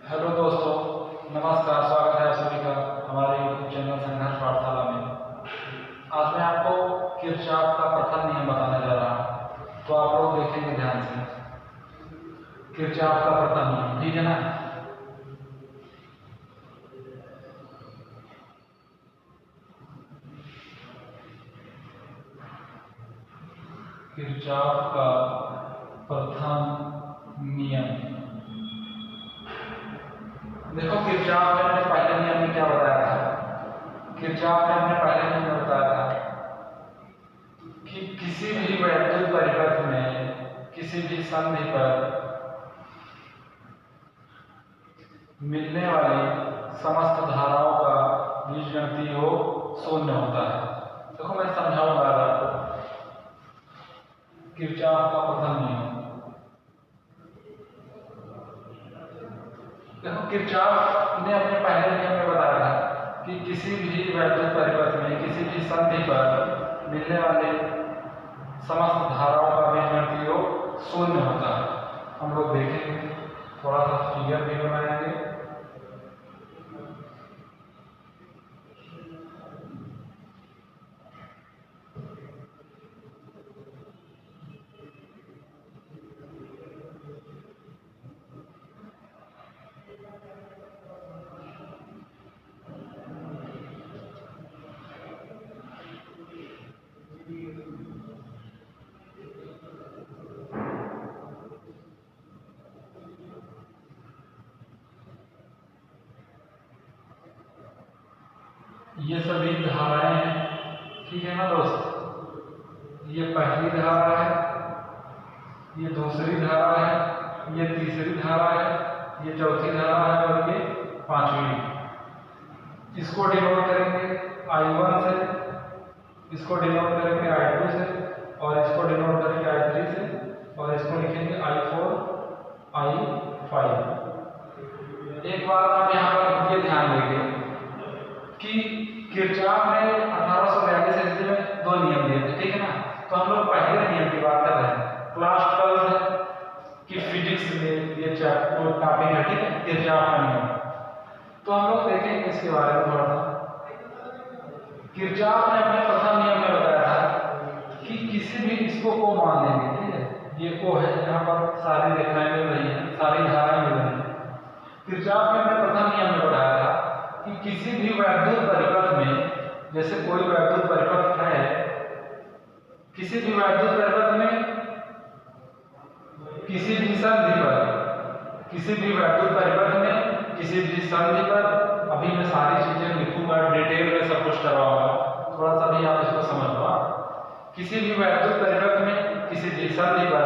Hello दोस्तों, नमस्कार। स्वागत है आप सभी का हमारे यूट्यूब चैनल संघर्ष पाठशाला में। आज मैं आपको किरचॉफ का प्रथम नियम बताने जा रहा हूँ, तो आप लोग देखेंगे ध्यान से। किरचॉफ का प्रथम नियम, ठीक है ना। किरचॉफ का प्रथम नियम। देखो, किरचॉफ ने अपने पहले नियम में क्या बताया था। किरचॉफ ने अपने पहले नियम में बताया था कि किसी भी वैद्युत परिपथ में किसी भी संधि पर मिलने वाली समस्त धाराओं का बीजगणितीय योग शून्य होता है। देखो, मैं समझाऊंगा आपको किरचॉफ का प्रथम नियम। देखो, किरचॉफ ने अपने पहले नियम में बताया था कि किसी भी वैद्युत परिपथ में किसी भी संधि पर मिलने वाले समस्त धाराओं का बीजगणितीय योग शून्य होता है। हम लोग देखेंगे, थोड़ा सा फिगर भी बनाएंगे। ये सभी धाराएं हैं, ठीक है ना दोस्त। ये पहली धारा है, ये दूसरी धारा है, ये तीसरी धारा है, ये चौथी धारा है और ये पांचवी। इसको डिनोट करेंगे I1 से, इसको डिनोट करेंगे I2 से, और इसको डिनोट करेंगे I3 से, और इसको लिखेंगे I4 I5। एक बात आप यहाँ पर ये ध्यान देंगे कि किरचॉफ ने 1842 ईस्वी में दो नियम दिए थे, ठीक है ना। तो हम लोग पहले नियम की बात कर रहे हैं। क्लास 12 है कि फिजिक्स में ये चैप्टर टॉपिक है, ठीक है, किरचॉफ का नियम। तो हम लोग देखेंगे इसके बारे में थोड़ा सा। किरचॉफ ने अपने प्रथम नियम में बताया था कि किसी भी इसको को मान लेंगे, ठीक है। ये को है, यहाँ पर सारी रेखाएं मिल रही हैं, सारी धाराएं मिल रही हैं। किरचॉफ ने अपने प्रथम नियम में बताया था कि किसी भी वैद्युत परिपथ में, जैसे कोई वैद्युत परिपथ है, किसी भी वैद्युत परिपथ में किसी भी संधि पर, किसी भी वैद्युत परिपथ में किसी भी संधि पर, अभी मैं सारी चीजें लिखूंगा, डिटेल में सब कुछ करवाऊंगा, थोड़ा सा भी आप इसको समझ लो। किसी भी वैद्युत परिपथ में किसी भी संधि पर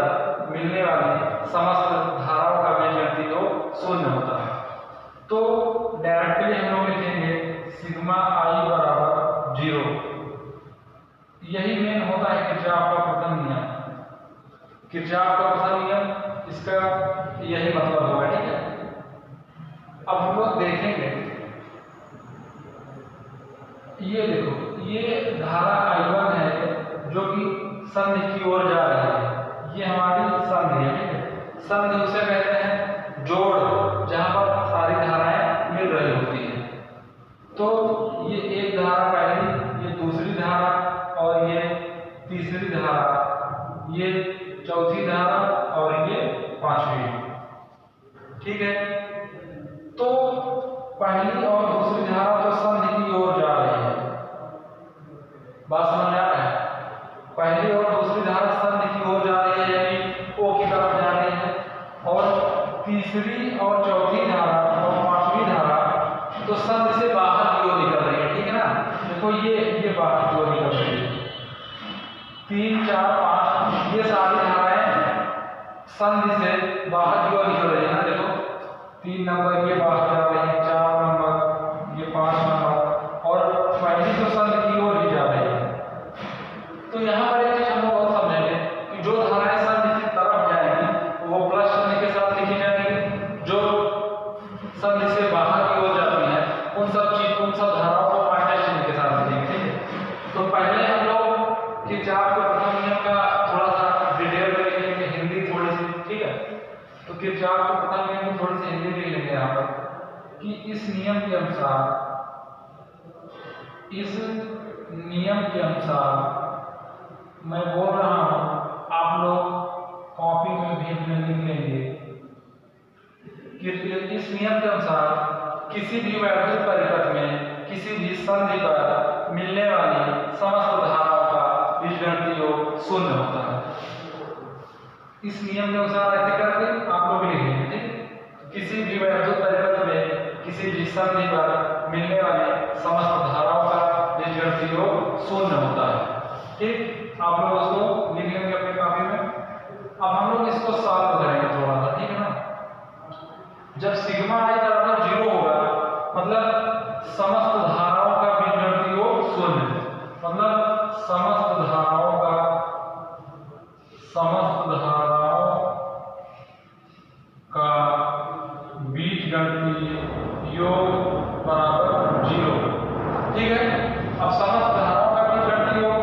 मिलने वाली समस्त धाराओं का बीजगणितीय योग शून्य होता है। तो डायरेक्टली हम लोग लिखेंगे सिग्मा I बराबर 0। यही मेन होता है किरचॉफ का प्रथम नियम। किरचॉफ का प्रथम नियम, इसका यही मतलब होगा, ठीक है। अब हम लोग देखेंगे, ये देखो, ये धारा I1 है जो कि संधि की ओर जा रही है। ये हमारी संधि है, ठीक है। संधि उसे कहते हैं जोड़, जहां पर सारी धाराएं मिल रही होती हैं। तो ये एक धारा पहली, ये दूसरी धारा, और ये तीसरी धारा, ये चौथी धारा, और ये पांचवी, ठीक है। तो पहली और दूसरी धारा तो संधि की ओर जा रही है, बात समझ आ रहा है। पहली और दूसरी धारा संधि की ओर जा रही है, यानी O की तरफ जा रही है। और तीसरी और चौथी धारा और पांचवी धारा तो संधि से बाहर की ओर निकल रही है, ठीक है ना। देखो, ये बाहर की ओर निकल रही है। 3, 4, 5 ये सारी धाराएं संधि से बाहर की ओर निकल रही है ना। देखो, 3 नंबर ये बाहर जा रही है, 4 नंबर, ये 5 नंबर, और पहली तो संधि की ओर ही जा रही है। तो यहाँ पर एक चीज हम लोग और समझेंगे कि जो धाराएं संधि की तरफ जाएंगी वो प्लस चिन्ह के साथ लिखी जाएंगी, जो संधि से बाहर की ओर जाती है उन सब धाराओं को माइनस चिन्ह के साथ लिखेंगे, ठीक है। तो पहले हम लोग किरचॉफ के प्रथम नियम का थोड़ा सा डिटेल में लिखेंगे, हिंदी थोड़ी सी, ठीक है। तो किरचॉफ के प्रथम नियम की थोड़ी सी हिंदी लिख लेंगे यहाँ पर कि इस नियम के अनुसार मैं बोल रहा हूँ, आप लोग कॉपी में भी अपने लिख लेंगे कि इस नियम के अनुसार किसी भी वैद्युत परिपथ में किसी भी संधि पर मिलने वाली समस्त धाराओं का बीजगणितीय योग शून्य होता है। इस नियम के अनुसार ऐसे करके आप लोग लिख लेंगे, ठीक। किसी भी वैद्युत परिपथ में किसी भी संधि पर मिलने वाली समस्त धाराओं का बीजगणितीय योग शून्य होता है, ठीक। आप लोग उसको लिख लेंगे अपनी कॉपी में। अब हम लोग इसको सॉल्व करेंगे थोड़ा सा, ठीक है ना। जब सिग्मा आई बराबर 0 होगा मतलब समस्त धाराओं का बीजगणितीय योग शून्य, मतलब समस्त धाराओं का बीजगणितीय योग बराबर 0, ठीक है। अब समस्त धाराओं का बीजगणितीय योग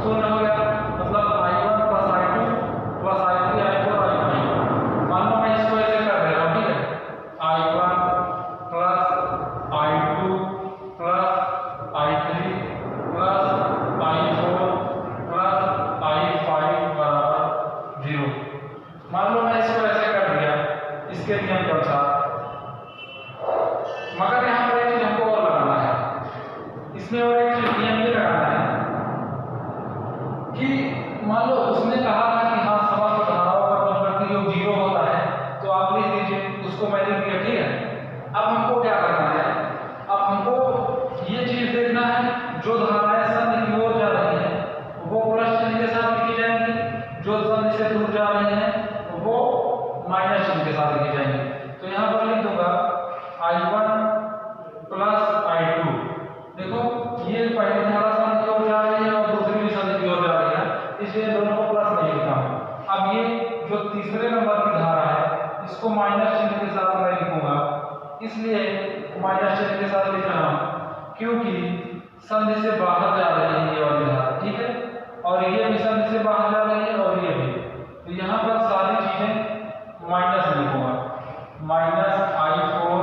शून्य हो गया मतलब I1 + I2 + I3 I4 I5। मान लो मैं इसको ऐसे कर दे रहा हूँ, ठीक है। I1 + I2 + I3 + I4 + I5 बराबर 0। मान लो मैं इसको ऐसे कर दिया इसके नियम के अनुसार, मगर यहाँ पर एक चीज हमको और लगाना है, इसमें और एक चीज नियम ये लगाना है कि मान लो उसने कहा था कि हाँ समस्त धाराओं का बीजगणितीय योग 0 होता है, तो आप लिख दीजिए, उसको मैं लिख दिया, ठीक है। अब हमको क्या करना है, अब हमको ये चीज देखना है जो धाराएं संधि की ओर जा रही हैं वो प्लस चिन्ह के साथ लिखी जाएंगी, जो संधि से दूर जा रहे हैं वो माइनस चिन्ह के साथ लिखी जाएंगी। तो यहाँ पर लिख दूंगा I1 + I2। देखो ये पहली धारा संधि की ओर जा रही है और दूसरी भी संधि की ओर जा रही है, इसलिए दोनों को प्लस नहीं लिखा हूं। अब ये जो तीसरे नंबर की धारा है इसको माइनस चिन्ह के साथ मैं लिखूंगा, इसलिए माइनस चिन्ह के साथ लिख रहा हूं क्योंकि संधि से बाहर जा रही है ये वाली धारा, ठीक है। और ये भी संधि से बाहर जा रही है और ये भी, तो यहाँ पर सारी चीजें माइनस लिखूंगा, -I4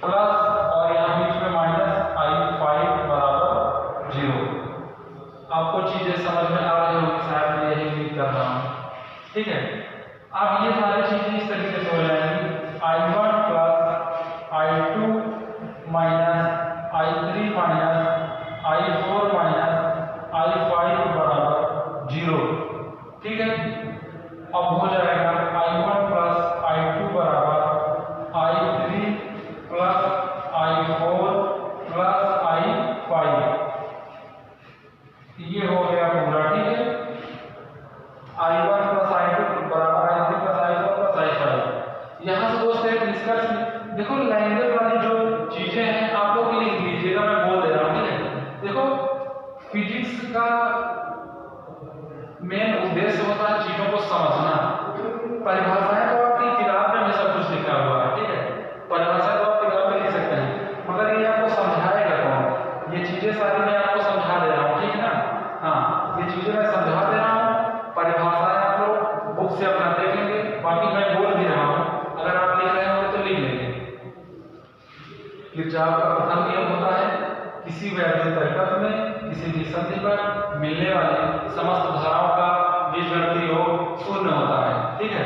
प्लस और यहाँ बीच में -I5 बराबर 0। आपको चीजें समझ में आ रही होगी, शायद मैं यही क्लिक कर रहा हूँ, ठीक है। अब ये सारी चीजें इस तरीके से हो जाएंगी I1 + I2 -I3 -I4 -I5 बराबर 0, ठीक है। अब हो जाएगा I1 + I2 बराबर I3 + I4 + I5, ये हो गया पूरा, ठीक है। I1 + I2 बराबर I3 + I4 + I5। यहाँ से दोस्त एक निष्कर्ष देखो, लैंग्वेज वाली जो चीजें हैं आप लोग लिख लीजिएगा, मैं बोल दे रहा हूँ, ठीक है। देखो फिजिक्स का मेन उद्देश्य होता है चीजों को समझना। परिभाषाएं तो आपकी किताब में सब कुछ लिखा हुआ है, ठीक है। परिभाषा तो आप किताब में लिख सकते हैं, मगर ये आपको समझाएगा कौन? ये चीजें सारी मैं आपको समझा दे रहा हूँ, ठीक है ना। हाँ, ये चीजें मैं समझा दे रहा हूँ, परिभाषाएं आप लोग बुक से अपना देख लेंगे, बाकी मैं बोल भी रहा हूँ, अगर आप लिख रहे होंगे तो लिख लेंगे। किरचॉफ का प्रथम नियम होता है किसी वैद्युत परिपथ में किसी भी संधि पर मिलने वाली समस्त धाराओं का बीजगणितीय योग शून्य होता है, ठीक है।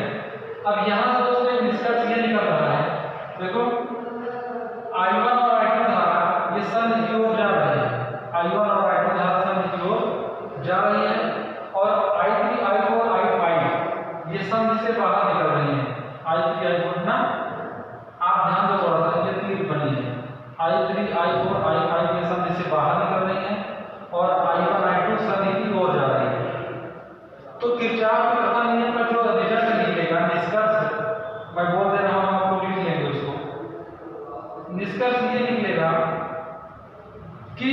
अब यहाँ से दोस्तों एक निष्कर्ष ये निकल रहा है, देखो I1 और I2 धारा ये संधि की ओर जा रही है, I1 और I2 धारा संधि की ओर जा रही है और I3 I4 I5 ये संधि से बाहर निकल रही है। I3 I4 ना, आप ध्यान दो थोड़ा सा, ये तीर बनी है, I3 I4 I5 ये संधि से बाहर निकल रही है और I1 I2 संधि की ओर जा रही है। तो किरचॉफ के प्रथम नियम का जो रिजल्ट निकलेगा, निष्कर्ष मैं बोल दे रहा हूँ, आप लोग लिख लेंगे उसको। निष्कर्ष ये निकलेगा कि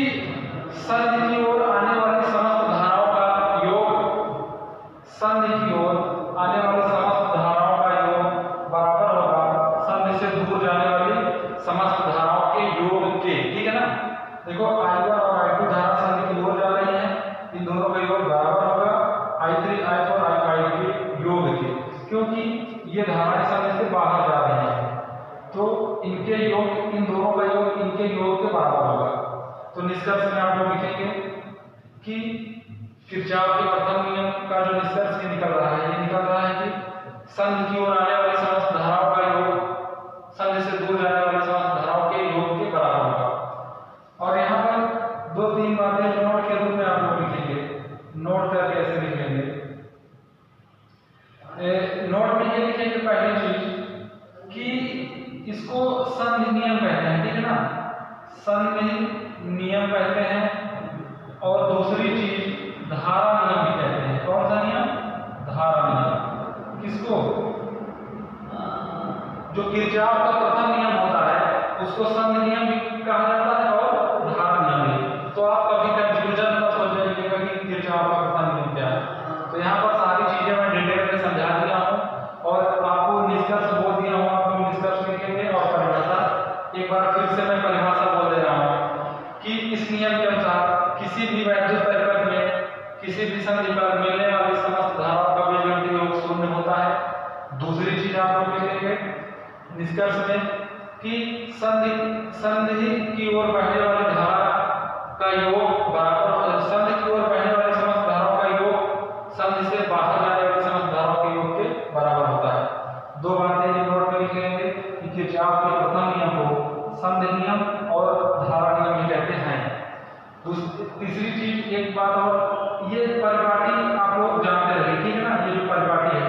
संधि की ओर आने वाली समस्त धाराओं का योग, संधि की ओर आने वाली समस्त धाराओं का योग बराबर होगा संधि से दूर जाने वाली समस्त धाराओं के योग के, ठीक है ना। देखो I1 और I2 धारा संधि की ओर जा रही है, इन दोनों का योग बराबर होगा I3 I4 I5 के योग के, क्योंकि क्योंकि ये धाराएं संधि से बाहर जा रही हैं, तो इनके योग, इन दोनों का योग इनके योग के बराबर होगा। तो निष्कर्ष में आप लोग लिखेंगे कि किरचॉफ के प्रथम नियम का जो निष्कर्ष निकल रहा है, ये निकल रहा है कि संधि की ओर आने वाली समस्त धाराओं का योग संधि से दूर जाने वाली समस्त धाराओं के योग के बराबर होगा। और यहाँ पर 2-3 बातें जो नोट के रूप में आप लोग लिखेंगे, नोट करके ऐसे लिख लेंगे। नोट में ये लिखेंगे पहली चीज कि इसको संधि नियम कहते हैं, ठीक है ना, संधि नियम कहते हैं। और दूसरी चीज धारा नियम भी कहते हैं। कौन सा नियम? धारा नियम। किसको? जो किरचॉफ का प्रथम नियम होता है उसको संधि नियम भी कहा जाता है और धारा नियम भी। तो आप कभी कंफ्यूजन मत हो जाइएगा कि किरचॉफ का प्रथम नियम क्या है। तो यहाँ पर सारी चीजें मैं डिटेल में समझा दिया हूँ और आपको निष्कर्ष बोल दिया हूँ। आप लोग निष्कर्ष लिखेंगे और परिभाषा एक बार फिर से मैं परिभाषा बोल दे रहा हूँ कि इस नियम के अनुसार किसी भी वैद्युत परिपथ में किसी भी संधि पर मिलने वाली समस्त धाराओं का बीजगणितीय योग शून्य होता है। दूसरी चीज आप लोग लिखेंगे निष्कर्ष में कि संधि की ओर बहने वाली धारा का योग बराबर, संधि की ओर बहने वाली समस्त धाराओं का योग संधि से बाहर जाने वाली समस्त धाराओं के योग के बराबर होता है। 2 बातें ये नोट में लिखेंगे कि किरचॉफ के प्रथम नियम को संधि नियम और धारा नियम भी कहते हैं। तीसरी चीज एक बात और, ये परिपाटी आप लोग जानते रहे, ठीक है ना। ये जो परिपाटी है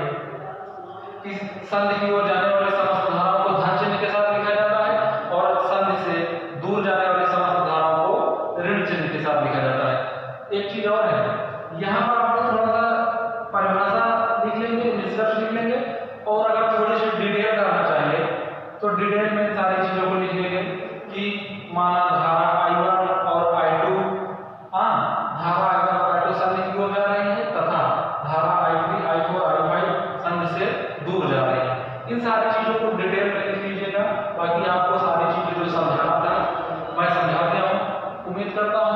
कि संधि की ओर जाने वाले समस्त धाराओं को धन चिन्ह के साथ लिखा जाता है और संधि से दूर जाने वाली समस्त धाराओं को ऋण चिन्ह के साथ लिखा जाता है। एक चीज और है, यहाँ पर आप लोग थोड़ा सा परिभाषा लिख लेंगे, निष्कर्ष लिख लेंगे और अगर थोड़ी सी डिटेल करना चाहिए तो डिटेल में सारी चीजों को लिख लेंगे कि माना धारा I1 और I2, धारा I1 और I2 संधि की ओर जा रही है तथा धारा I3, I4, I5 संधि से दूर जा रही है। इन सारी चीजों को डिटेल में लिख लीजिएगा। बाकी आपको सारी चीजें जो समझाना था मैं समझा दिया हूँ। उम्मीद करता हूँ